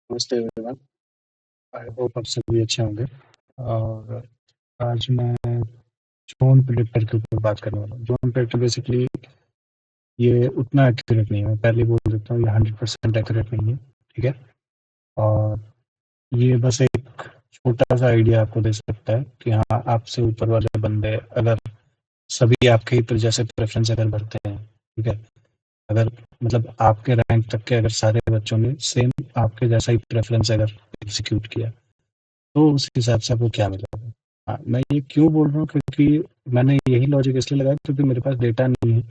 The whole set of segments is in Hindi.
नमस्ते एवरीवन। आई होप आप सभी अच्छे होंगे। और आज मैं ज़ोन प्रेडिक्टर के ऊपर बात करने वाला हूँ। ज़ोन प्रेडिक्टर बेसिकली ये उतना एक्यूरेट नहीं है, मैं पहले बोल देता हूँ, ये 100% एक्यूरेट नहीं है, ठीक है। और ये बस एक छोटा सा आइडिया आपको दे सकता है कि हाँ, आपसे ऊपर वाले बंदे अगर सभी आपके ही जैसे प्रेफरेंस अगर भरते हैं, ठीक है, अगर मतलब आपके रैंक तक के अगर सारे बच्चों ने सेम आपके जैसा ही प्रेफरेंस अगर एग्जीक्यूट किया, तो उस हिसाब से आपको क्या मिलेगा। हाँ, मैं ये क्यों बोल रहा हूँ, क्योंकि मैंने यही लॉजिक इसलिए लगाया क्योंकि मेरे पास डेटा नहीं है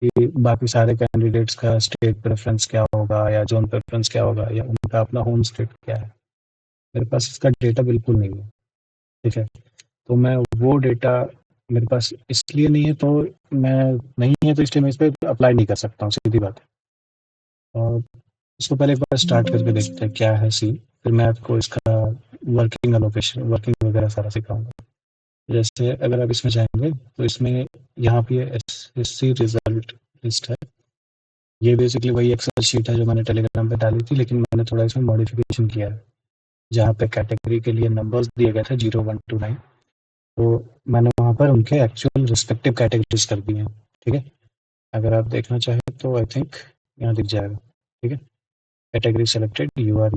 कि बाकी सारे कैंडिडेट्स का स्टेट प्रेफरेंस क्या होगा या जोन प्रेफरेंस क्या होगा या उनका अपना होम स्टेट क्या है। मेरे पास इसका डेटा बिल्कुल नहीं है, ठीक है। तो मैं वो डेटा मेरे पास इसलिए नहीं है, तो मैं नहीं है तो इसलिए मैं इस पर अप्लाई नहीं कर सकता हूँ, सीधी बात है। और इसको पहले एक बार स्टार्ट करके देखते हैं क्या है सी, फिर मैं आपको इसका वर्किंग अलोकेशन वर्किंग वगैरह सारा सिखाऊंगा। जैसे अगर आप इसमें जाएंगे तो इसमें यहाँ पे एसएससी रिजल्ट लिस्ट है। ये बेसिकली वही एक्सेल शीट है जो मैंने टेलीग्राम पे डाली थी, लेकिन मैंने थोड़ा इसमें मॉडिफिकेशन किया है। जहाँ पे कैटेगरी के लिए नंबर्स दिए गए थे 0 1 2 9, तो मैंने वहाँ पर उनके एक्चुअल रिस्पेक्टिव कैटेगरीज कर दी हैं, ठीक है। अगर आप देखना चाहें तो आई थिंक यहाँ दिख जाएगा, ठीक है। कैटेगरी सेलेक्टेड यू आर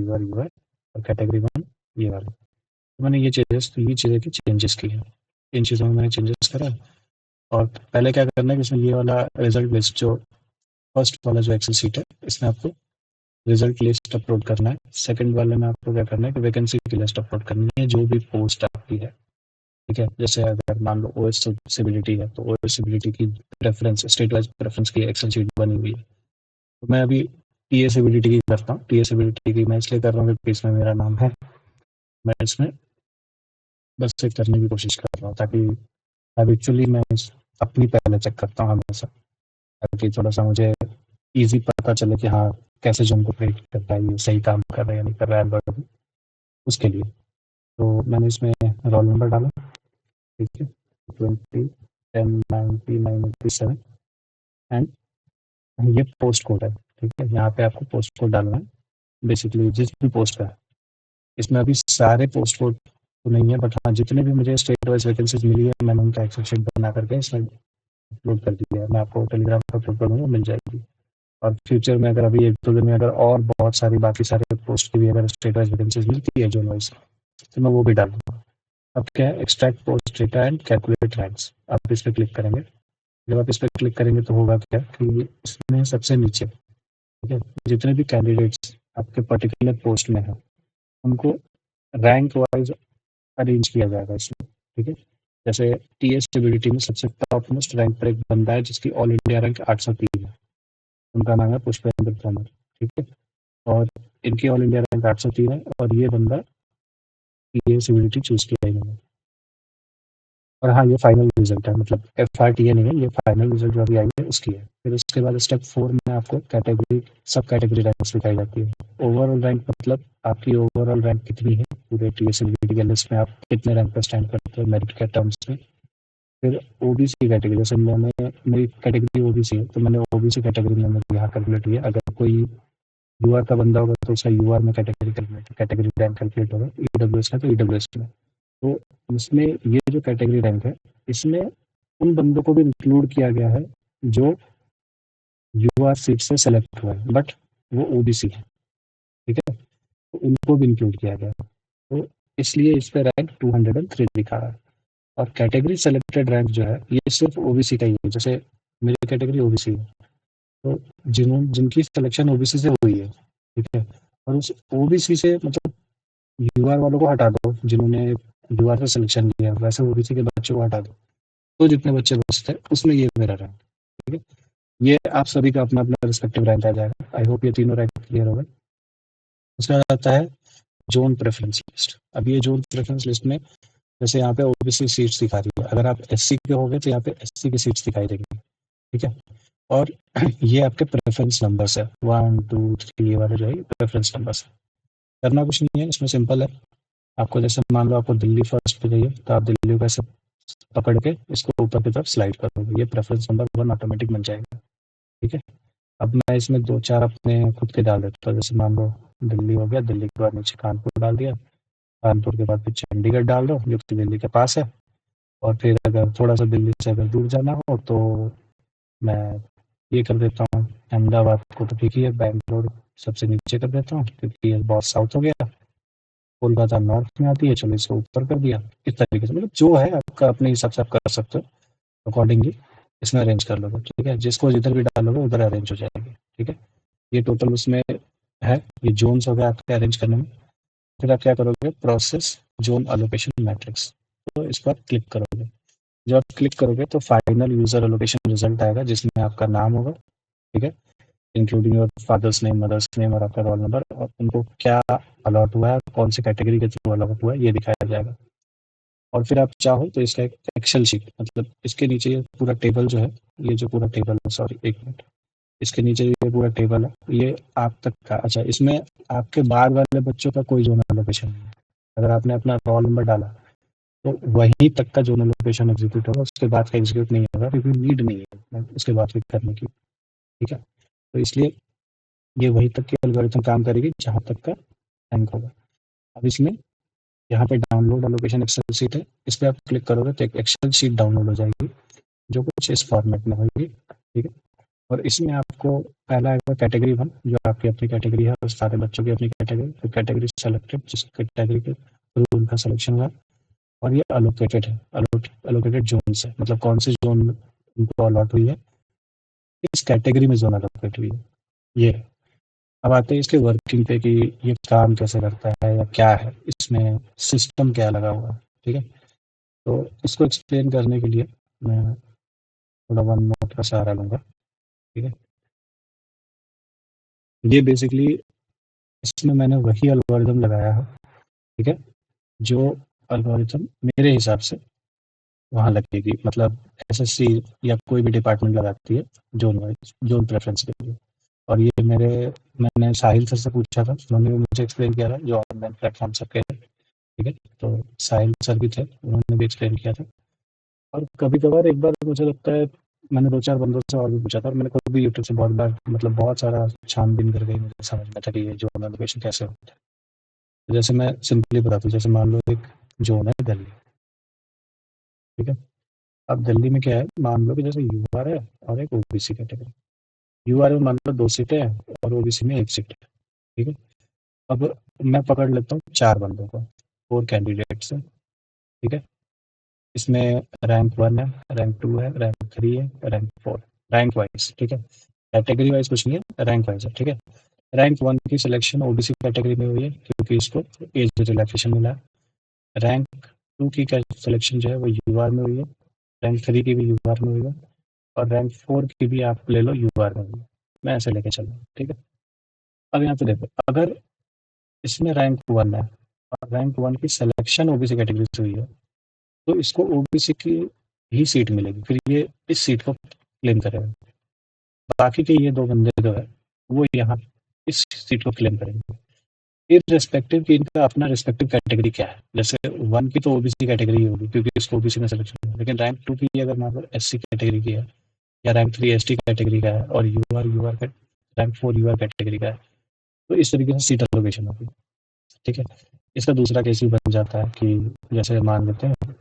और कैटेगरी 1 ये वाला। तो मैंने ये चीज़ें की चेंजेस की हैं। इन चीज़ों में मैंने चेंजेस करा। और पहले क्या करना है कि इसमें ये वाला रिजल्ट लिस्ट जो फर्स्ट वाला जो एक्सेल शीट है, इसमें आपको रिजल्ट लिस्ट अपलोड करना है। सेकंड वाले में आपको क्या करना है कि वैकेंसी की लिस्ट अपलोड करनी है, जो भी पोस्ट आपकी है, ठीक है। जैसे अगर मान लो ओएस सिबिलिटी है तो ओएस सिबिलिटी की प्रेफरेंस स्टेट वाइज प्रेफरेंस की एक्सेल शीट बनी हुई है। तो मैं अभी टी एसिबिलिटी की करता हूँ। टी एसिबिलिटी की मैं इसलिए कर रहा हूँ क्योंकि इसमें मेरा नाम है। मैं इसमें बस चेक करने की कोशिश कर रहा हूँ ताकि अब एक्चुअली मैं अपनी पहले चेक करता हूँ हमेशा, ताकि थोड़ा सा मुझे ईज़ी पता चले कि हाँ, कैसे जो उनको प्रेडिक्ट करता है, ये सही काम कर रहा है या नहीं कर रहा है एल्गोरिथम, उसके लिए। तो मैंने इसमें रोल नंबर डाला, ठीक है, 20 10 99 87 एंड ये पोस्ट कोड है, ठीक है। यहाँ पे आपको पोस्ट कोड डालना है बेसिकली जिस भी पोस्ट का है। इसमें अभी सारे पोस्ट कोड तो नहीं है, बट हाँ, जितने भी मुझे स्टेट वाइज वैकेंसीज मिली है मैंने उनका एक्सेल शीट बना करके इसमें अपलोड कर दिया है। मैं आपको टेलीग्राम पर अपलोड करूँगा, मिल जाएगी। और फ्यूचर में अगर अभी 1 2 दिन में अगर और बहुत सारी बाकी सारे पोस्ट की भी अगर स्टेट वाइज वैकेंसीज मिलती है जोन वाइज, तो मैं वो भी डाल दूँगा। अब क्या है, extract post data and calculate ranks, आप इस पर क्लिक करेंगे। जब आप इस पर क्लिक करेंगे तो होगा क्या कि इसमें सबसे नीचे, ठीक है, जितने भी कैंडिडेट्स आपके पर्टिकुलर पोस्ट में हैं उनको रैंक वाइज अरेंज किया जाएगा इसमें, ठीक है। जैसे टी एस स्टेबिलिटी में सबसे टॉप मोस्ट रैंक पर एक बंदा है जिसकी ऑल इंडिया रैंक 803 है। उनका नाम है पुष्पेंद्र तोमर, ठीक है। और इनकी ऑल इंडिया रैंक 803 है और ये बंदा टी एस स्टेबिलिटी चूज किया इन्होंने। और हाँ, ये फाइनल रिजल्ट है, मतलब एफ आर टी ए नहीं है, ये फाइनल रिजल्ट जो अभी आई है उसकी है। फिर उसके बाद स्टेप 4 में आपको कैटेगरी सब कैटेगरी रैंक्स दिखाई जाती है। ओवरऑल रैंक मतलब आपकी ओवरऑल रैंक कितनी है पूरे टी एस के लिस्ट में, आप कितने रैंक पर स्टैंड करते हो मेरिट के टर्म्स में। फिर ओबीसी कैटेगरी, जैसे मैंने मेरी कैटेगरी ओबीसी है तो मैंने ओबीसी कैटेगरी में मैंने यहाँ कैलकुलेट किया। अगर कोई यूआर का बंदा होगा तो उसका यूआर में कैटेगरी रैंक कैलकुलेट होगा। ईडब्ल्यूएस का तो ईडब्ल्यूएस में। तो इसमें ये जो कैटेगरी रैंक है, इसमें उन बंदों को भी इंक्लूड किया गया है जो यूआर सीट से सेलेक्ट हुआ है बट वो ओबीसी है, ठीक है। तो उनको भी इंक्लूड किया गया है, तो इसलिए इस पे रैंक 203 दिखा रहा है। और कैटेगरी सेलेक्टेड रैंक जो है ये सिर्फ ओबीसी का ही है। जैसे मेरी कैटेगरी ओबीसी है, तो जिनकी सिलेक्शन ओबीसी से हुई है, ठीक है, और उस ओबीसी से मतलब यूआर वालों को हटा दो जिन्होंने यूआर से सिलेक्शन लिया है, वैसे ओबीसी के बच्चों को हटा दो, तो जितने बच्चे बचते हैं उसमें ये मेरा रैंक, ठीक है। ये आप सभी का अपना अपना रिस्पेक्टिव रैंक आ जाएगा। आई होप ये तीनों रैंक क्लियर हो गए। उसके बाद आता है जोन प्रेफरेंस लिस्ट। अब ये जोन प्रेफरेंस लिस्ट में जैसे यहाँ पे ओबीसी सीट्स दिखा रही है, अगर आप एससी के हो गए तो यहाँ पे एससी की सीट्स दिखाई देंगी, ठीक है। और ये आपके प्रेफरेंस नंबर्स है 1 2 3, ये वाले जो है प्रेफरेंस नंबर्स है। करना कुछ नहीं है, इसमें सिंपल है। आपको जैसे मान लो आपको दिल्ली फर्स्ट पे चाहिए तो आप दिल्ली को ऐसे पकड़ के इसको ऊपर की तरफ स्लाइड करोगे, ये प्रेफरेंस नंबर 1 ऑटोमेटिक बन जाएगा, ठीक है। अब मैं इसमें 2 4 अपने खुद के डाल देता हूँ। जैसे मान लो दिल्ली हो गया, दिल्ली के बाद नीचे कानपुर डाल दिया, कानपुर के बाद फिर चंडीगढ़ डाल दो जो कि दिल्ली के पास है। और फिर अगर थोड़ा सा दिल्ली से अगर दूर जाना हो तो मैं ये कर देता हूँ, अहमदाबाद को तो ठीक ही है, बैंगलोर सबसे नीचे कर देता हूँ क्योंकि ये बहुत साउथ हो गया, कोलकाता नॉर्थ में आती है, चलो इसको ऊपर कर दिया। इस तरीके से मतलब जो है आपका अपने हिसाब से आप कर सकते हो, अकॉर्डिंगली इसमें अरेंज कर लोगे, ठीक है। जिसको जिधर भी डालोगे उधर अरेंज हो जाएगी, ठीक है। ये टोटल उसमें है, ये जोन्स हो गए आपके अरेंज करने में। फिर आप क्या करोगे, प्रोसेस जोन एलोकेशन मैट्रिक्स, तो इस पर क्लिक करोगे। जब आप क्लिक करोगे तो फाइनल यूजर एलोकेशन रिजल्ट आएगा जिसमें आपका नाम होगा, ठीक है, including your father's name, mother's name और आपका रोल नंबर, और उनको क्या अलॉट हुआ है, कौन सी कैटेगरी के थ्रू अलॉट हुआ है, ये दिखाया जाएगा। और फिर आप चाहो तो इसका एक एक्सेल शीट, मतलब इसके नीचे ये पूरा टेबल जो है, ये जो पूरा टेबल है, सॉरी एक मिनट, इसके नीचे ये पूरा टेबल है, ये आप तक का, अच्छा इसमें आपके बाद वाले बच्चों का कोई जोनल लोकेशन नहीं है। अगर आपने अपना रोल नंबर डाला तो वहीं तक का जोनल लोकेशन एग्जीक्यूट होगा, उसके बाद का एग्जीक्यूट नहीं होगा क्योंकि नीड नहीं है उसके बाद फिर करने की, ठीक है। तो इसलिए ये वहीं तक की एल्गोरिथम काम करेगी जहाँ तक का रैंक होगा। अब इसमें यहाँ पे डाउनलोड लोकेशन एक्सेल शीट है, इस पर आप क्लिक करोगे तो एक एक्सेल शीट डाउनलोड हो जाएगी जो कुछ इस फॉर्मेट में होगी, ठीक है। और इसमें आपको पहला आएगा कैटेगरी वन, जो आपकी अपनी कैटेगरी है और सारे बच्चों की अपनी कैटेगरी, फिर कैटेगरी सेलेक्टेड जिस कैटेगरी के थ्रू उनका सिलेक्शन हुआ, और ये अलोकेटेड है, अलोकेटेड जोन है, मतलब कौन सी जोन उनको अलॉट हुई है, इस कैटेगरी में जोन अलोकेट हुई है, ये। अब आते हैं इसके वर्किंग पे कि ये काम कैसे करता है या क्या है, इसमें सिस्टम क्या लगा हुआ है, ठीक है। तो इसको एक्सप्लेन करने के लिए मैं थोड़ा वन नोट का सहारा लूँगा, ठीक है। ये बेसिकली इसमें मैंने वही एल्गोरिदम लगाया है, ठीक है, जो एल्गोरिथम मेरे हिसाब से वहाँ लगेगी, मतलब एसएससी या कोई भी डिपार्टमेंट लगाती है जोन वाइज, जोन प्रेफरेंस के लिए। और ये मैंने साहिल सर से पूछा था, उन्होंने भी मुझे एक्सप्लेन किया था, जो ऑनलाइन प्लेटफॉर्म सब के, ठीक है। तो साहिल सर भी थे, उन्होंने भी एक्सप्लेन किया था। और कभी-कभार एक बार मुझे लगता है मैंने 2-4 बंदों से और भी पूछा था, और मैंने खुद भी यूट्यूब से बहुत बार मतलब बहुत सारा छानबीन करके मुझे समझ में था कि ये ज़ोन एलोकेशन कैसे होता है। तो जैसे मैं सिंपली बताता हूँ, जैसे मान लो एक ज़ोन है दिल्ली, ठीक है? अब दिल्ली में क्या है, मान लो कि जैसे यूआर है और एक ओबीसी कैटेगरी। यूआर में मान लो 2 सीटें हैं और ओबीसी में 1 सीट है, ठीक है? अब मैं पकड़ लेता हूँ 4 बंदों को, 4 कैंडिडेट्स हैं, ठीक है? इसमें रैंक 1 है, रैंक 2 है, रैंक 3 है, रैंक 4, रैंक वाइज, ठीक है। कैटेगरी वाइज कुछ नहीं है, रैंक वाइज है, ठीक है। रैंक 1 की सिलेक्शन ओबीसी कैटेगरी में हुई है क्योंकि इसको एज रिलैक्सेशन मिला है। रैंक 2 की सिलेक्शन जो है वो यूआर में हुई है, रैंक 3 की भी यूआर में हुई है, और रैंक 4 की भी आप ले लो यूआर में हुई है। मैं ऐसे लेके चल रहा हूँ, ठीक है। अब यहाँ पे देखो, अगर इसमें रैंक 1 है और रैंक 1 की सिलेक्शन ओबीसी कैटेगरी से हुई है, तो इसको ओबीसी की ही सीट मिलेगी, फिर ये इस सीट को क्लेम करेगा। बाकी के ये 2 बंदे जो है वो यहाँ इस सीट को क्लेम करेंगे, इर्रेस्पेक्टिव कि इनका अपना रिस्पेक्टिव कैटेगरी क्या है। जैसे 1 की तो ओबीसी कैटेगरी होगी क्योंकि इसको ओबीसी में सिलेक्शन है, लेकिन रैंक 2 की अगर मान लो एससी कैटेगरी की है, या रैंक 3 एसटी कैटेगरी का है, और यूआर का रैंक 4 यूआर कैटेगरी का है, तो इस तरीके से सीट एलोकेशन होगी, ठीक है। इसका दूसरा केस भी बन जाता है कि जैसे मान लेते हैं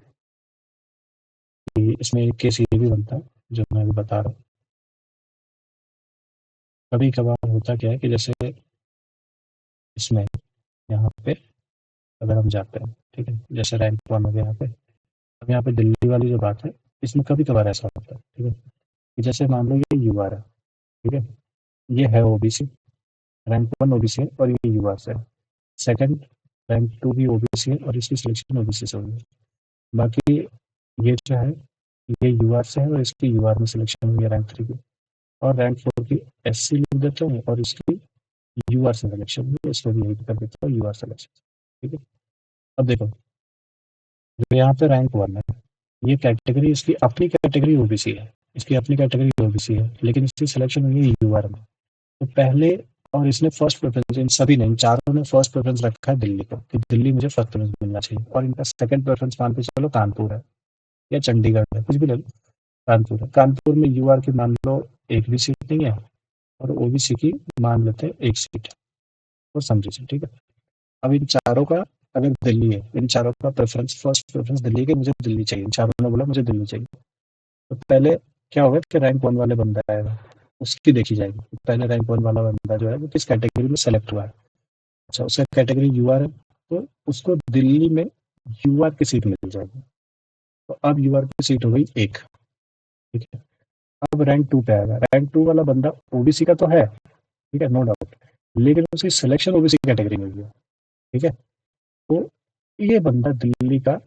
कि इसमें एक केस ये भी बनता है जो मैं अभी बता रहा हूँ। कभी कभार होता क्या है कि जैसे इसमें यहाँ पे अगर हम जाते हैं, ठीक है, जैसे रैंक 1 हो गया यहाँ पे। अब यहाँ पे दिल्ली वाली जो बात है, इसमें कभी कभार ऐसा होता है, ठीक है, कि जैसे मान लो ये यूआर है, ठीक है, ये है ओबीसी, रैंक 1 ओबीसी है और ये यूआर से है। सेकंड, रैंक 2 भी ओबीसी है और इसकी सिलेक्शन ओबीसी से हुई है। बाकी ये जो है ये यूआर से है और इसकी यूआर में सिलेक्शन हुई है रैंक 3 की, और रैंक 4 की एससी लिख देता हूँ और इसकी यूआर से सिलेक्शन हुई है, इसको भी यही कर देता हूँ यूआर सिलेक्शन, ठीक है। अब देखो, जो यहाँ पे रैंक 1 है, ये कैटेगरी इसकी अपनी कैटेगरी ओबीसी है, इसकी अपनी कैटेगरी ओबीसी है, लेकिन इसकी सिलेक्शन हुई है यूआर में। तो पहले, और इसने फर्स्ट प्रेफरेंस, इन सभी ने, इन चारों ने फर्स्ट प्रेफरेंस रखा है दिल्ली को कि दिल्ली मुझे फर्स्ट प्रेफरेंस मिलना चाहिए, और इनका सेकंड प्रेफरेंस मान के चलो कानपुर है या चंडीगढ़ है, कुछ भी ले लो, कानपुर है। कानपुर में यूआर की मान लो एक भी सीट नहीं है और ओबीसी की मान लेते हैं एक सीट है, और सम रीजन, ठीक है। अब इन चारों का अगर दिल्ली है, इन चारों का प्रेफरेंस, फर्स्ट प्रेफरेंस दिल्ली है, मुझे दिल्ली चाहिए, इन चारों ने बोला मुझे दिल्ली चाहिए। तो पहले क्या होगा कि रैंक वन वाले बंदा आएगा, उसकी देखी जाएगी। पहले रैंक वन वाला बंदा जो है वो किस कैटेगरी में सेलेक्ट हुआ है। अच्छा, उसका कैटेगरी यूआर है, तो उसको दिल्ली में यूआर की सीट मिल जाएगी। तो अब यूआर की सीट हो गई एक, ठीक है। अब रैंक टू पे आएगा, रैंक टू वाला बंदा ओबीसी का तो है, ठीक है, नो डाउट, लेकिन उसकी सिलेक्शन ओबीसी कैटेगरी में हुई है, ठीक है। तो ये बंदा दिल्ली का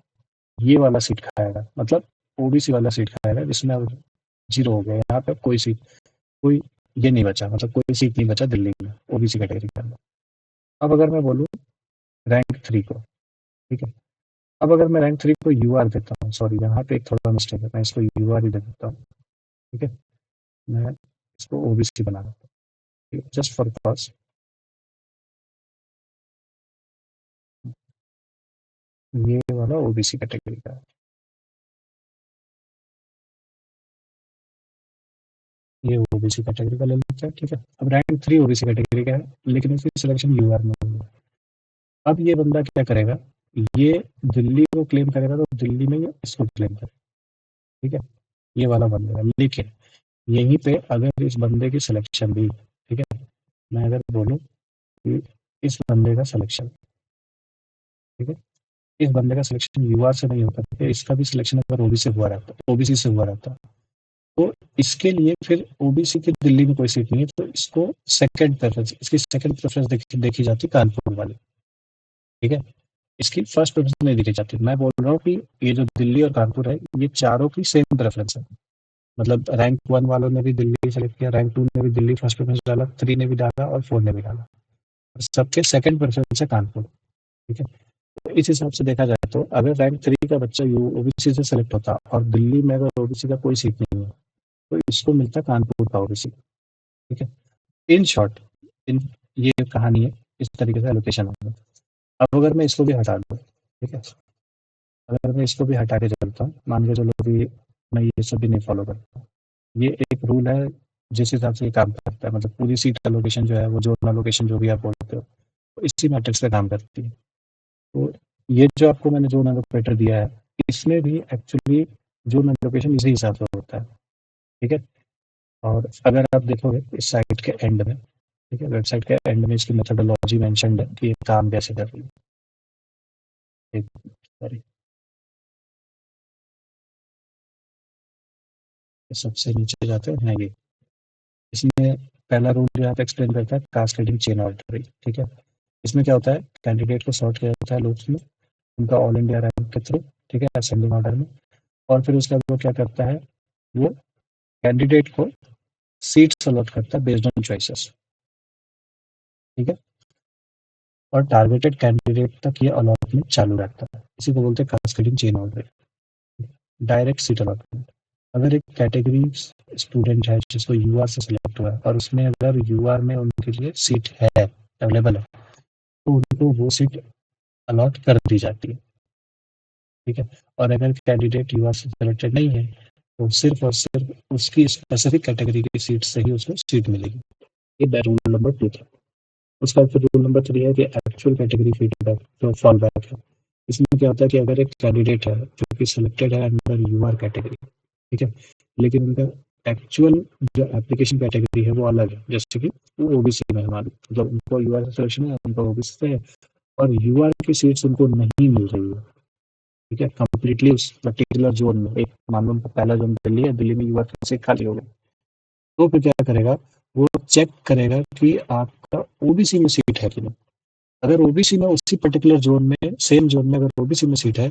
ये वाला सीट खाएगा, मतलब ओबीसी वाला सीट खाएगा, जिसमें अब जीरो हो गया, यहाँ पे कोई सीट, कोई ये नहीं बचा, मतलब कोई सीट नहीं बचा दिल्ली में ओबीसी कैटेगरी के अंदर। अब अगर मैं बोलूँ रैंक थ्री को, ठीक है, अब अगर मैं रैंक थ्री को यूआर देता हूँ, सॉरी यहाँ पे एक थोड़ा मिस्टेक है, मैं इसको यूआर ही दे देता हूँ, ठीक है, मैं इसको ओबीसी बना देता हूँ जस्ट फॉर कॉज। ये वाला ओबीसी कैटेगरी का है, ये ओबीसी कैटेगरी का ले लेते हैं, ठीक है। अब रैंक थ्री ओबीसी कैटेगरी का है, लेकिन इसकी सिलेक्शन यूआर में हुई है। अब ये बंदा क्या करेगा, ये दिल्ली को क्लेम करेगा, तो दिल्ली में ये इसको क्लेम करेगा, ठीक है, ये वाला बंदेगा। लेकिन यहीं पे अगर इस बंदे की सिलेक्शन भी, ठीक है, मैं अगर बोलूँ कि इस बंदे का सिलेक्शन, ठीक है, इस बंदे का सिलेक्शन यूआर से नहीं होता, ठीक है, इसका भी सिलेक्शन अगर ओबीसी से हुआ रहता, ओबीसी से हुआ रहता, तो इसके लिए फिर ओबीसी की दिल्ली में कोई सीट नहीं है, तो इसको सेकंड प्रेफरेंस, इसकी सेकंड प्रेफरेंस देखी जाती कानपुर वाली, ठीक है। इसकी फर्स्ट प्रेफरेंस नहीं देखी जाती। मैं बोल रहा हूँ कि ये जो दिल्ली और कानपुर है, ये चारों की सेम प्रेफरेंस है। मतलब रैंक वन वालों ने भी दिल्ली सेलेक्ट किया, रैंक टू ने भी दिल्ली फर्स्ट प्रेफरेंस डाला, थ्री ने भी डाला और फोर ने भी डाला। सबके सेकंड प्रेफरेंस है कानपुर, ठीक है। तो इस हिसाब से देखा जाए तो अगर रैंक थ्री का बच्चा यू ओबीसी से सेलेक्ट होता और दिल्ली में अगर ओबीसी का कोई सीट नहीं है, तो इसको मिलता कानपुर का ओबीसी, ठीक है। इन शॉर्ट, इन ये कहानी है, इस तरीके से एलोकेशन होगा। अब अगर मैं इसको भी हटा दूँ, ठीक है, अगर मैं इसको भी हटा के चलता हूँ, मान के चलो कि मैं ये सब भी नहीं फॉलो करता, ये एक रूल है जिस हिसाब से ये काम करता है, मतलब पूरी सीट एलोकेशन जो है, वो जोन एलोकेशन जो भी आप बोलते हो, तो इसी मैट्रिक्स पे काम करती है। तो ये जो आपको मैंने जोन एलोकेटर दिया है, इसमें भी एक्चुअली जोन एलोकेशन इसी हिसाब से होता है, ठीक है। और अगर आप देखोगे इस साइट के एंड में, ठीक है, वेबसाइट के एंड में इसकी मेथोडोलॉजी मेंशन्ड है कि ये काम कैसे कर रही है। सॉरी, सबसे नीचे जाते हैं, ये इसमें पहला रूल जो यहाँ पे एक्सप्लेन करता है कास्केडिंग चेन ऑर्डरिंग, ठीक है। इसमें क्या होता है, कैंडिडेट को सॉर्ट किया जाता है लूप्स में, उनका ऑल इंडिया रैंक के थ्रू, ठीक है, असेंडिंग ऑर्डर में। और फिर उसके बाद वो क्या करता है, वो कैंडिडेट को सीट्स अलॉट करता है बेस्ड ऑन चॉइसेस, ठीक है। और टारगेटेड कैंडिडेट तक ये अलॉटमेंट चालू रहता है, इसी को बोलते हैं cascading chain ordering. Direct seat allotment, अगर एक कैटेगरी स्टूडेंट है जिसको यूआर से सिलेक्ट हुआ है और उसमें अगर यूआर में उनके लिए सीट है, अवेलेबल है, तो उनको वो सीट अलॉट कर दी जाती है, ठीक है। और अगर कैंडिडेट यूआर से सिलेक्टेड नहीं है, तो सिर्फ और सिर्फ उसकी स्पेसिफिक कैटेगरी की सीट से ही उसको सीट मिलेगी। ये रूल नंबर टू था। उसका फिर रूल नंबर थ्री है कि एक्चुअल कैटेगरी फीडबैक जो फॉल बैक है। इसमें क्या होता है कि अगर एक कैंडिडेट है जो कि सिलेक्टेड है अंडर यूआर कैटेगरी, ठीक है, लेकिन उनका एक्चुअल जो एप्लीकेशन कैटेगरी है वो अलग है, जैसे कि वो ओबीसी में है, मतलब उनको यूआर से सिलेक्शन है, उनका ओबीसी से है, और यूआर की सीट्स उनको नहीं मिल रही है, ठीक है, कंप्लीटली उस पर्टिकुलर जोन में। एक मान लो पहला जोन दिल्ली है, दिल्ली में यूआर की सीट खाली हो गई, तो फिर क्या करेगा, वो चेक करेगा कि आपका ओबीसी में सीट है कि नहीं। अगर ओबीसी में उसी पर्टिकुलर जोन में, सेम जोन में अगर ओबीसी में सीट है,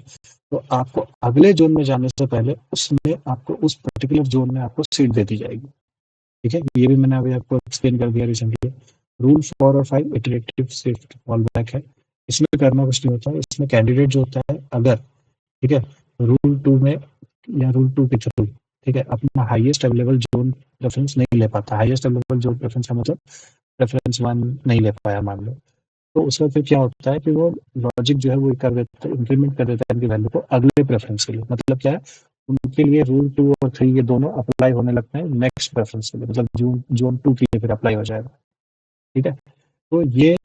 तो आपको अगले जोन में जाने से पहले उसमें आपको उस पर्टिकुलर जोन में आपको सीट दे दी जाएगी, ठीक है। ये भी मैंने अभी आपको एक्सप्लेन कर दिया रिसेंटली। रूल 4 और 5 इटरेटिव शिफ्ट फॉल बैक है। इसमें करना कुछ नहीं होता है, इसमें कैंडिडेट जो होता है, अगर, ठीक है, रूल 2 में या रूल 2 के थ्रू, ठीक है, अपना हाईएस्ट अवेलेबल जोन रेफरेंस नहीं ले पाता, हाईएस्ट अवेलेबल जोन रेफरेंस का मतलब रेफरेंस 1 नहीं ले पाया मान लो, तो उसका फिर क्या होता है कि वो लॉजिक जो है वो कर देता है, इंक्रीमेंट कर देता है इनकी वैल्यू को अगले प्रेफरेंस के लिए। मतलब क्या है, उनके लिए रूल 2 और 3 ये दोनों अप्लाई होने लगते हैं नेक्स्ट प्रेफरेंस के लिए, मतलब जोन जोन 2 के लिए फिर अप्लाई हो जाएगा, ठीक है। तो ये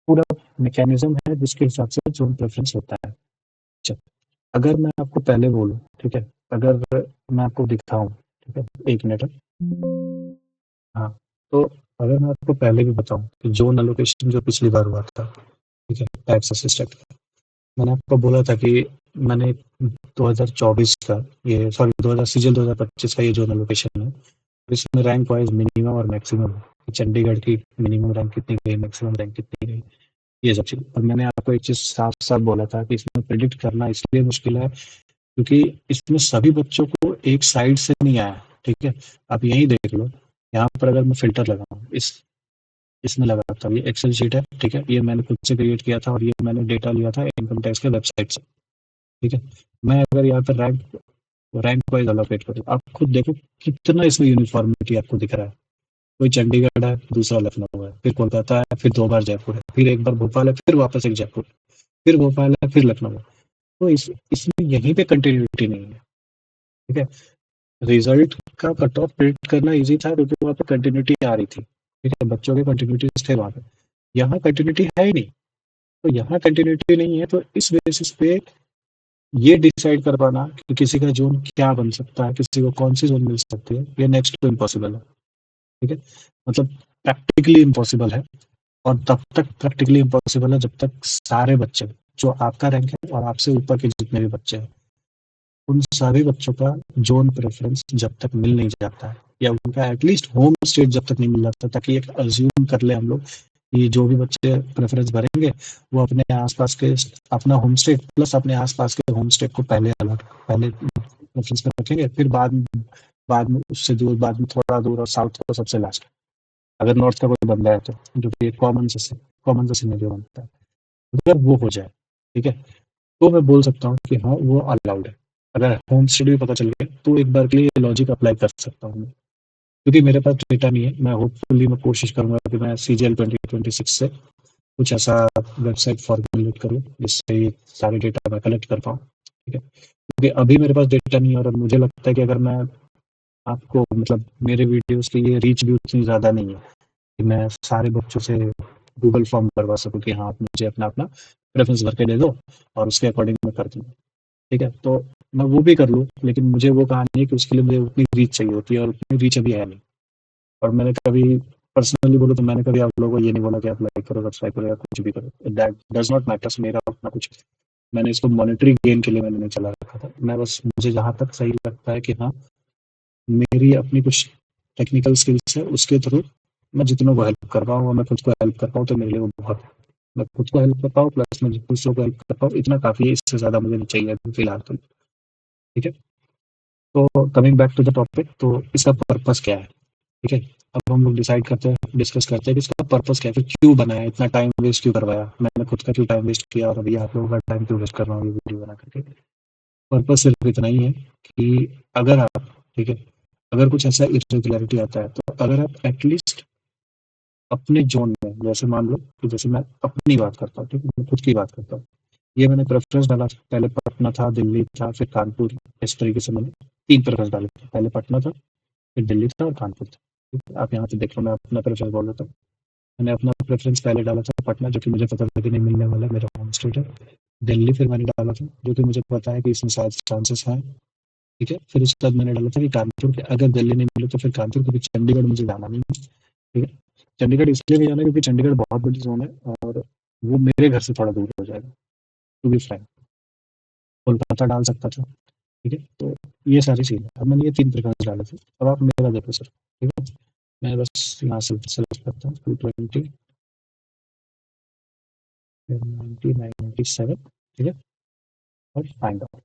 पूरा मैकेनिज्म है जिसके हिसाब से ज़ोन प्रेफ़रेंस होता है। चल, अगर मैं आपको पहले बोलूँ, ठीक है? अगर मैं आपको दिखाऊँ, ठीक है? 1 मिनट हाँ, तो अगर मैं आपको पहले भी बताऊँ कि ज़ोन एलोकेशन जो पिछली बार हुआ था, ठीक है? टैक्स असिस्टेंट मैंने आपको बोला था कि मैंने 2024 का ये सॉरी 2000 सीजीएल 2025 का ये ज़ोन एलोकेशन है, इसमें रैंक वाइज़ मिनिमम और मैक्सिमम है, कि चंडीगढ़ की मिनिमम रैंक कितनी गई, मैक्सिमम रैंक कितनी गई, ये सब चीज़। और मैंने आपको एक चीज़ साफ-साफ बोला था कि इसमें प्रेडिक्ट करना इसलिए मुश्किल है क्योंकि इसमें सभी बच्चों को एक साइड से नहीं आया, ठीक है? आप यहीं देख लो, यहाँ पर अगर मैं फ़िल्टर लगाऊँ, इसमें लगाता हूँ, ये एक्सेल शीट है, ठीक है? ये मैंने खुद से क्रिएट किया था और ये मैंने डेटा लिया था इनकम टैक्स के वेबसाइट से, ठीक है? मैं अगर यहाँ पर रैंक वाइज़ एलोकेट करूँ, आप खुद देखो कितना इसमें यूनिफ़ॉर्मिटी आपको दिख रहा है। कोई चंडीगढ़ है, दूसरा लखनऊ है, फिर कोलकाता है, फिर 2 बार जयपुर है, फिर एक बार भोपाल है, फिर वापस एक जयपुर, फिर भोपाल है, फिर लखनऊ है। तो इसमें यहीं पे कंटिन्यूटी नहीं है, ठीक है? रिजल्ट का कट ऑफ प्रिडिक्ट करना ईज़ी था क्योंकि वहाँ पे कंटिन्यूटी आ रही थी, ठीक है? बच्चों के कंटिन्यूटीज़ थे वहाँ पे। यहाँ कंटिन्यूटी है ही नहीं, तो यहाँ कंटिन्यूटी नहीं है तो इस बेसिस पे ये डिसाइड कर पाना कि किसी का ज़ोन क्या बन सकता है, किसी को कौन-सी ज़ोन मिल सकती है, ये नेक्स्ट टू इम्पॉसिबल है, ठीक है? मतलब प्रैक्टिकली इम्पॉसिबल है और तब तक प्रैक्टिकली इम्पॉसिबल है जब तक सारे बच्चे, जो आपका रैंक है और आपसे ऊपर के जितने भी बच्चे हैं, उन सभी बच्चों का ज़ोन प्रेफ़रेंस जब तक मिल नहीं जाता है या उनका एटलीस्ट होम स्टेट जब तक नहीं मिल जाता ताकि एक अज़्यूम कर लें हम लोग कि जो भी बच्चे प्रेफ़रेंस भरेंगे, वो अपने आस-पास के अपना होम स्टेट प्लस अपने आस-पास के होम स्टेट को पहले प्रेफ़रेंस में रखेंगे, फिर बाद में उससे दूर, बाद में थोड़ा दूर और साउथ को सबसे लास्ट। अगर नॉर्थ का कोई बंदा है तो, जो कि एक कॉमन सा सिनेरियो बनता है। अगर वो हो जाए, ठीक है? तो मैं बोल सकता हूँ कि हाँ, वो अलाउड है। अगर होम स्टडी भी पता चल गया, तो एक बार के लिए ये लॉजिक अप्लाई कर सकता हूँ मैं। क्योंकि मेरे पास डेटा नहीं है, मैं कोशिश करूँगा कि मैं सीजीएल 2026 से कुछ ऐसा वेबसाइट फॉर्मूलेट करूँ, जिससे ये सारे डेटा मैं कलेक्ट कर पाऊँ, ठीक है? क्योंकि अभी मेरे पास डेटा नहीं है और मुझे लगता है कि अगर मैं आपको मतलब मेरे वीडियोज़ की ये रीच भी उतनी ज़्यादा नहीं है, कि मैं सारे बच्चों से गूगल फॉर्म भरवा सकूँ कि हाँ, आप मुझे अपना-अपना प्रेफ़रेंस भर के दे दो और उसके अकॉर्डिंग मैं कर दूँगा। ठीक है? तो मैं वो भी कर लूँ, लेकिन मुझे वो कहानी है कि उसके लिए मुझे उतनी रीच चाहिए होती है और उतनी रीच अभी है नहीं। और मैंने कभी पर्सनली बोलूँ तो मैंने कभी आप लोगों को ये नहीं बोला कि आप लाइक करो, सब्सक्राइब करो या कुछ भी करो। दैट डज़ नॉट मैटर्स मेरा उतना कुछ मैंने इसको मॉनेटरी गेन के लिए मैंने नहीं चला रखा था। मैं बस मुझे जहाँ तक सही लगता है कि हाँ, मेरी अपनी कुछ टेक्निकल स्किल्स है, उसके थ्रू मैं जितनों को हेल्प कर पाऊँ और मैं खुद को हेल्प कर पाऊँ तो मेरे लिए वो बहुत है। मैं खुद को हेल्प कर पाऊँ प्लस मैं दूसरों को हेल्प कर पाऊँ, इतना काफ़ी है, इससे ज़्यादा मुझे नहीं चाहिए अभी फ़िलहाल तो। ठीक है? तो coming back to the topic, तो इसका पर्पस क्या है? ठीक है? अब हम लोग डिस्कस करते हैं कि इसका पर्पस क्या है, फिर क्यों बनाया, इतना टाइम वेस्ट क्यों करवाया, मैंने खुद का क्यों टाइम वेस्ट किया और अभी आप लोगों का टाइम क्यों वेस्ट कर रहा हूँ ये वीडियो बना करके। पर्पस सिर्फ इतना ही है कि अगर आप, ठीक है, अगर कुछ ऐसा इरेगुलरिटी आता है तो अगर आप एटलीस्ट अपने जोन में, जैसे मान लो कि जैसे मैं अपनी बात करता हूँ, ठीक है, मैं खुद की बात करता हूँ, ये मैंने प्रेफरेंस डाला था, पहले पटना था, दिल्ली था, फिर कानपुर, इस तरीके से मैंने 3 प्रेफरेंस डाले थे, पहले पटना था, फिर दिल्ली था और कानपुर था। ठीक है? आप यहाँ पे देख लो, मैं अपना प्रेफरेंस बोल देता हूँ। मैंने अपना प्रेफरेंस पहले डाला था पटना, जो कि मुझे पता था कि नहीं मिलने वाला है, मेरा होम स्टेट है। दिल्ली फिर मैंने डाला था, जो कि मुझे पता है कि इसमें शायद चांसेस हैं, ठीक है? फिर उसके बाद मैंने डाला था कि कानपुर के अगर दिल्ली नहीं मिले तो फिर कानपुर, क्योंकि चंडीगढ़ मुझे जाना नहीं है, ठीक है? चंडीगढ़ इसलिए नहीं जाना क्योंकि चंडीगढ़ बहुत बड़ी ज़ोन है और वो मेरे घर से थोड़ा दूर हो जाएगा, टू बी फ्रैंक। कोलकाता डाल सकता था, ठीक है? तो ये सारी चीज़ें, अब मैंने ये 3 प्रेफ़रेंस डाले थे। अब आप मेरा देखो सर, ठीक है? मैं बस यहाँ से सेलेक्ट करता हूँ 220 फिर 90 97, ठीक है? और फाइंड आउट,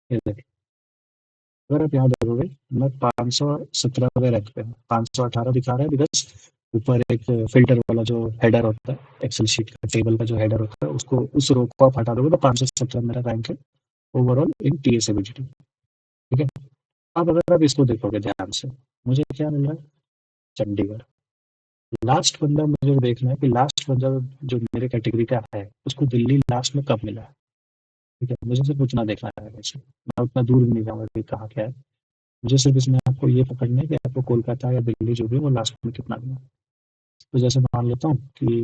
ये देखिए। अगर आप यहाँ देखोगे, मैं 517वें रैंक पे हूँ, 518 दिखा रहा है बिकॉज़ ऊपर एक फ़िल्टर वाला जो हेडर होता है, एक्सेल शीट का टेबल का जो हेडर होता है, उसको उस रो को आप हटा दोगे तो 517 मेरा रैंक है ओवरऑल इन टीएसएबीजीडी, ठीक है? अब अगर आप इसको देखोगे ध्यान से, मुझे क्या मिल रहा है? चंडीगढ़। लास्ट बंदा मुझे देखना है कि लास्ट बंदा जो मेरे कैटेगरी का है, उसको दिल्ली लास्ट में कब मिला है, ठीक है? मुझे सिर्फ़ उतना देखना है वैसे, मैं उतना दूर भी नहीं जाऊँगा कि कहाँ क्या है। मुझे सिर्फ़ इसमें आपको ये पकड़ना है कि आपको कोलकाता या दिल्ली जो भी है वो लास्ट में कितना मिला। तो जैसे मान लेता हूँ कि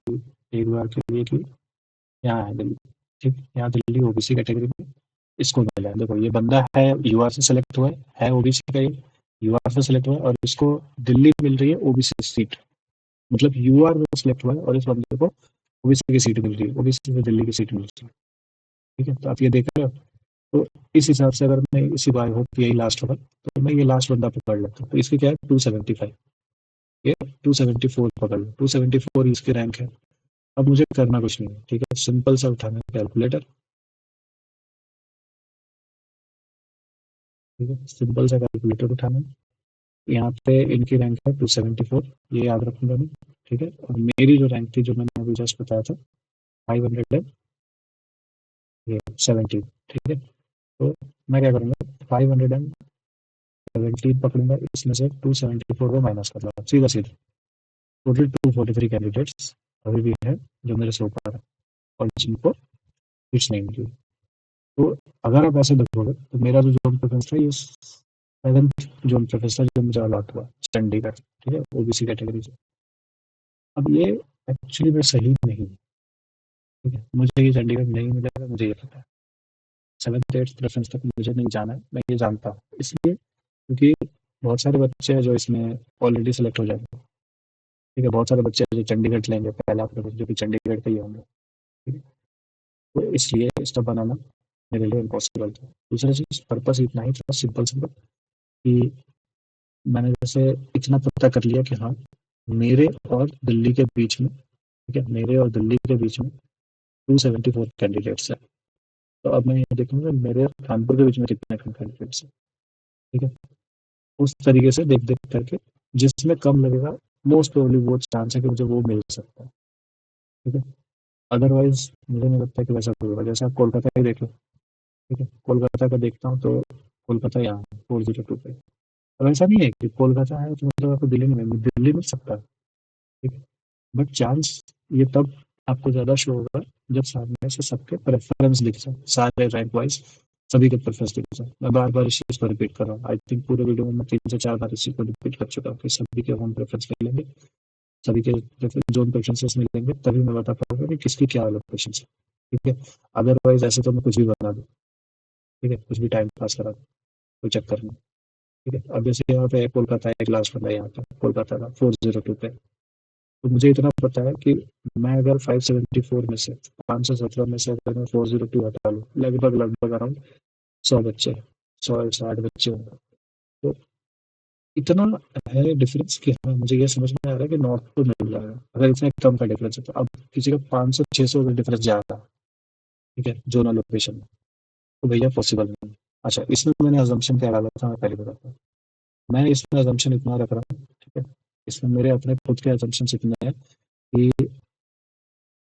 एक बार के लिए कि यहाँ है दिल्ली, ठीक, यहाँ दिल्ली ओबीसी कैटेगरी में इसको मिला है। देखो ये बंदा है यूआर से सेलेक्ट हुआ है ओबीसी का, ये यूआर से सेलेक्ट हुआ है और इसको दिल्ली मिल रही है ओबीसी सीट, मतलब यूआर में सेलेक्ट हुआ है और इस बंदे को ओबीसी की सीट मिल रही है, ओबीसी से दिल्ली की सीट मिल रही है। ठीक है, तो आप ये देख रहे हो। तो इस हिसाब से अगर मैं इसी बार हो यही लास्ट होगा तो मैं ये लास्ट बंदा पकड़ लेता हूँ। तो इसकी क्या है 275, ये 274 पकड़ लो, 274 इसकी रैंक है। अब मुझे करना कुछ नहीं है, ठीक है, सिंपल सा उठाना है कैलकुलेटर, ठीक है, सिंपल सा कैलकुलेटर उठाना है। यहाँ पे इनकी रैंक है 274, ये याद रखूंगा मैं, ठीक है। और मेरी जो रैंक थी जो मैंने अभी जस्ट बताया था 517, ठीक है। तो मैं क्या करूँगा 517 पकड़ूंगा, इसमें से 274 को माइनस कर लूँगा सीधा सीधा। टोटल 243 कैंडिडेट्स अभी भी है जो मेरे से ऊपर है और जिनको कुछ नहीं मिली। तो अगर आप ऐसे देखोगे तो मेरा जो जोन प्रेफरेंस था ये 7th जोन प्रेफरेंस था जो मुझे अलॉट हुआ चंडीगढ़, ठीक है, ओबीसी कैटेगरी से। अब ये एक्चुअली में सही नहीं है, ठीक है, मुझे ये चंडीगढ़ नहीं मिलेगा, मुझे ये पता है। 7th 8th प्रेफरेंस तक मुझे नहीं जाना है, मैं ये जानता हूँ, इसलिए क्योंकि बहुत सारे बच्चे हैं जो इसमें ऑलरेडी सेलेक्ट हो जाएंगे, ठीक है, बहुत सारे बच्चे हैं जो चंडीगढ़ लेंगे पहला प्रेफरेंस जो कि चंडीगढ़ के ही होंगे, ठीक है। तो इसलिए इसका बनाना मेरे लिए इम्पॉसिबल था। दूसरा चीज़ पर्पस इतना ही था, सिंपल सिंपल, कि मैंने जैसे इतना पता कर लिया कि हाँ मेरे और दिल्ली के बीच में, ठीक है, मेरे और दिल्ली के बीच में 274 कैंडिडेट्स है। तो अब मैं ये देखूंगा मेरे और कानपुर के बीच में कितने कैंडिडेट्स है, ठीक है। उस तरीके से देख देख करके जिसमें कम लगेगा मोस्ट प्रोबेबली वो चांस है कि मुझे वो मिल सकता है, ठीक है। अदरवाइज मुझे नहीं लगता कि वैसा कोई होगा। जैसे आप कोलकाता ही देख लो, ठीक है, कोलकाता का देखता हूँ तो कोलकाता यहाँ 402 पे। अब ऐसा नहीं है कि कोलकाता है तो मतलब आपको दिल्ली नहीं मिल, दिल्ली मिल सकता है, ठीक है, बट चांस ये तब आपको ज़्यादा शो होगा जब सामने से सबके प्रेफरेंस दिख जाए, सारे रैंक वाइज सभी के प्रेफरेंस दिख जाए। मैं बार बार इस चीज़ को रिपीट कर रहा हूँ, आई थिंक पूरे वीडियो में मैं 3 से 4 बार इस चीज़ को रिपीट कर चुका हूँ कि सभी के होम प्रेफरेंस मिलेंगे, सभी के जोन प्रेफरेंसेस मिलेंगे, तभी मैं बता पाऊंगा कि किसकी क्या लोकेशन है, ठीक है। अदरवाइज ऐसे तो मैं कुछ भी बना दूँ, ठीक है, कुछ भी टाइम पास करा दूँ, कोई चक्कर नहीं, ठीक है। अब जैसे यहाँ पे कोलकाता एक लास्ट बंदा यहाँ पे कोलकाता का 402 पे, तो मुझे इतना पता है कि मैं अगर 574 में से 517 में से अगर मैं 402 हटा लूँ लगभग लगभग अराउंड 100 बच्चे, 160 बच्चे होंगे। तो इतना है डिफरेंस कि हाँ मुझे ये समझ में आ रहा है कि नॉर्थ को मिल रहा है अगर इतना कम का डिफरेंस है। तो अब किसी का 500 600 का डिफरेंस जा रहा है, ठीक है, जोनल लोकेशन में, तो भैया पॉसिबल नहीं है। अच्छा इसमें मैंने अजम्पशन क्या डाला था मैं पहले बताता हूँ। मैं इसमें अजम्पशन इतना रख रहा हूँ, ठीक है, इसमें मेरे अपने खुद के अजम्पशन इतने हैं कि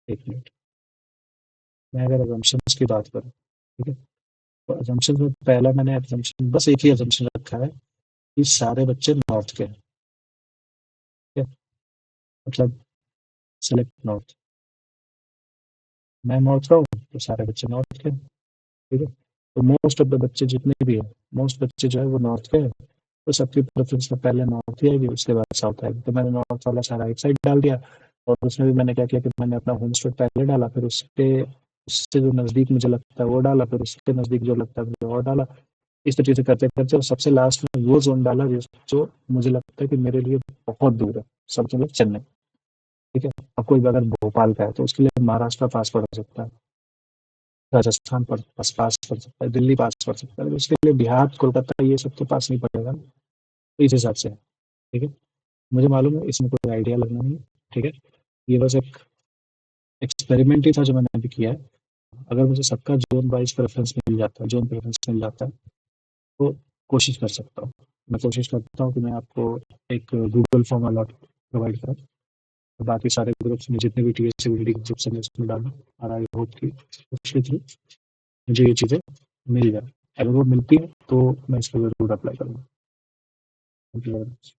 एक मिनट, मैं अगर अजम्पशंस की बात करूँ, ठीक है, तो अजम्पशन में पहला मैंने अजम्पशन बस एक ही अजम्पशन रखा है कि सारे बच्चे नॉर्थ के हैं, ठीक है, मतलब सेलेक्ट नॉर्थ, मैं नॉर्थ का हूँ तो सारे बच्चे नॉर्थ के हैं, ठीक है। तो मोस्ट ऑफ द बच्चे जितने भी हैं, मोस्ट बच्चे जो है वो नॉर्थ के हैं, तो सबकी प्रेफरेंस में पहले नॉर्थ ही आएगी उसके बाद साउथ आएगी। तो मैंने नॉर्थ वाला सारा एक साइड डाल दिया और उसमें भी मैंने क्या किया कि मैंने अपना होम स्टेट पहले डाला, फिर उसके उससे जो नज़दीक मुझे लगता है वो डाला, फिर उसके नज़दीक जो लगता है मुझे और डाला। इस तरीके से करते करते और सबसे लास्ट में वो जोन डाला जो मुझे लगता है कि मेरे लिए बहुत दूर है, सबसे मतलब चेन्नई, ठीक है। अब कोई अगर भोपाल का है तो उसके लिए महाराष्ट्र पास पड़ सकता है, राजस्थान पर पास पड़ सकता है, दिल्ली पास पड़ सकता है, उसके लिए बिहार कोलकाता ये सब तो पास नहीं पड़ेगा ना। तो इस हिसाब से है, ठीक है। मुझे मालूम है इसमें कोई आइडिया लगना नहीं, ठीक है, ये बस एक एक्सपेरिमेंट ही था जो मैंने अभी किया है। अगर मुझे सबका जोन वाइज प्रेफरेंस मिल जाता है, जोन प्रेफरेंस मिल जाता है तो कोशिश कर सकता हूँ। मैं कोशिश करता हूँ कि मैं आपको एक गूगल फॉर्म अलॉट प्रोवाइड करूँ, बाकी सारे ग्रुप्स में जितने भी टीएससीबीटी ग्रुप्स हैं उसमें डालूँ और आई होप कि उसके थ्रू मुझे ये चीज़ें मिल जाए। अगर वो मिलती है तो मैं इस पर ज़रूर अप्लाई करूँगा। Thank you very much.